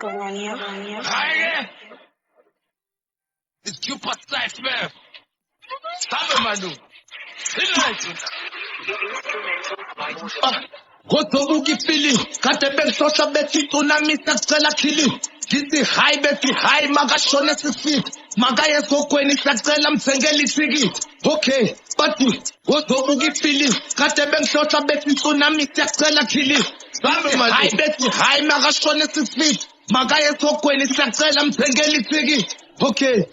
Hi, it's Cupid Size, man. Sabe, Manu. Gotobuki feeling, Katebek social betty, Tsunami, Sakala killing. Kiti high betty high, Magashone feet. Magaya Zakwe, Sakala, Mthinay Sigi. Okay, but Gotobuki feeling, Katebek social betty, Tsunami, Sakala killing. High betty high, Magashone feet. Magaya Zakwe, Sakala, Mthinay Sigi. Okay,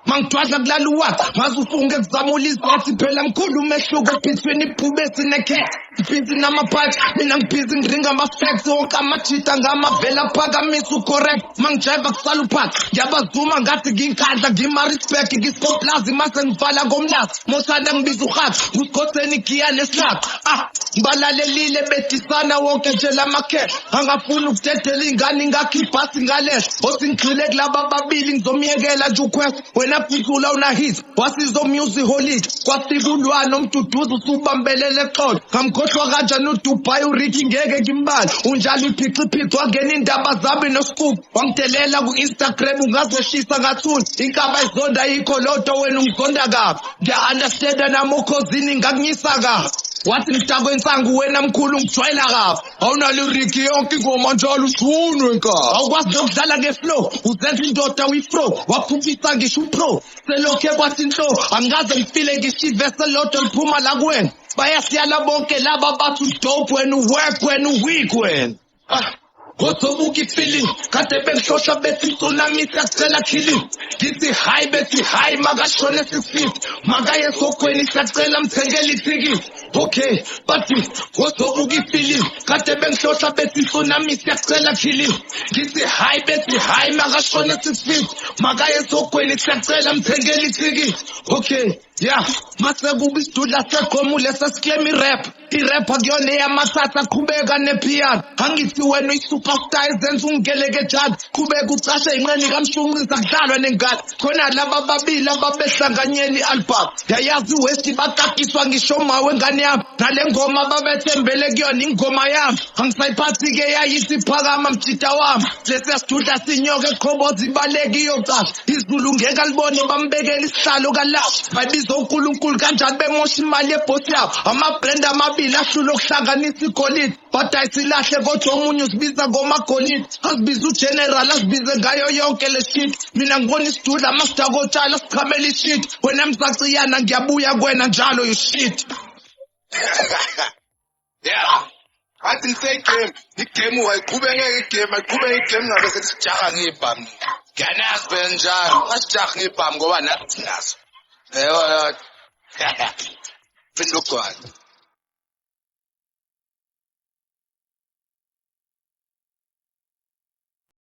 Mangitwaza kulaluwa mazufunge kuzamulisa wathi phela mkhulu umehluko phithweni iphubesi nekhe ibhizi namaphathi mina ngibhizi ngiringa ama-facts wonke amajita ngamavela phakamisa ucorrect mangijiva kusala uphaka ngiyabazuma ngathi nginkandla ngima-respect ngisikoplazi mase ngivala komlazi mothanda ngibiza urhaka ngusikhoseni igiya nesilapha ngibalalelile bedisana wonke nje lamakhesh angafuni ukudedela ingane ingakhipha singalesha othi ngigxile kulaba ababili ngizomyekela nje ukhwesa wena phithula unahis wasizo music holiday kwafika ulwana umduduza usubambelele exolo ngamkhohlwa kanjani uDubai uRicky ngeke ngimbali unjalo iphiciphici wangena indaba zabi noscoop wangidelela ku-Instagram ungazoshisa ngathuni inkaba izonda yikho lodo wena ungizonda kabi ngiya-understanda nami ukhosini ngakunyisa kabi wathi ngidakwensangu wena mkhulu ngijwayela kabi awunalo uRicky yonke ingoma njalo usunwe nka awukwazi nokudlala ngeflow uzenza indoda uyifro waphuphisa ngisho upro selokhe kwathi inhlo angaze ngifile ngishivese lodwa liphuma la kuwena bayasiyala bonke laba bathi udope wena uwork wena uweak wena Gotobuki feeling, Katebek social betty, Tsunami, Sakala killing. Kiti high betty high, Magashone feet. Magaya Zakwe, Sakala, Mthinay Sigi. Okay, but Gotobuki feeling, Katebek social betty, Tsunami, Sakala killing. Kiti high betty high, Magashone feet. Magaya Zakwe, Sakala, Mthinay Sigi. Okay, yeah, Masagubi stood last komu lesa skemi rap. I-rap akuyona eyamasasa qhubeka nepiano angithi wena uyi-superstar ezenza ungeleke njalo qhubeka ucashe inqeni kamshunqisa kudlalwa nengane khona laba ababili ababehlanganyela i-album yayazi iwest batakiswa ngisho mawe ngane yami nale ngoma babethembele kuyona ingoma yami angisayiphathi-ke yayithi phakama mjida wami lesiyasidudla sinyoka eqhoboza ibaleki iyocasha izulu ngeke alibone bambekela isihlalo kalapho bayibiza uNkulunkulu kanjani bemosha imali yebhosi yabo ama-brand amabili ahlule ukuhlanganisa igolide but ayisilahle kodwa omunye usibiza ngomagolide asibiza ugeneral asibize ngayo yonke le shit mina ngibona isidudla amasidakotshalo sichamela ishit wena msaciyana ngiyabuya kuwena njalo you shit yeah athi ngisegame igame wayiqhubeke igame ngabe sesijaha ngebhamu ngiyanazi phela njalo ngasijaha ngebhamu ngoba nathi nazo phinda ugcwala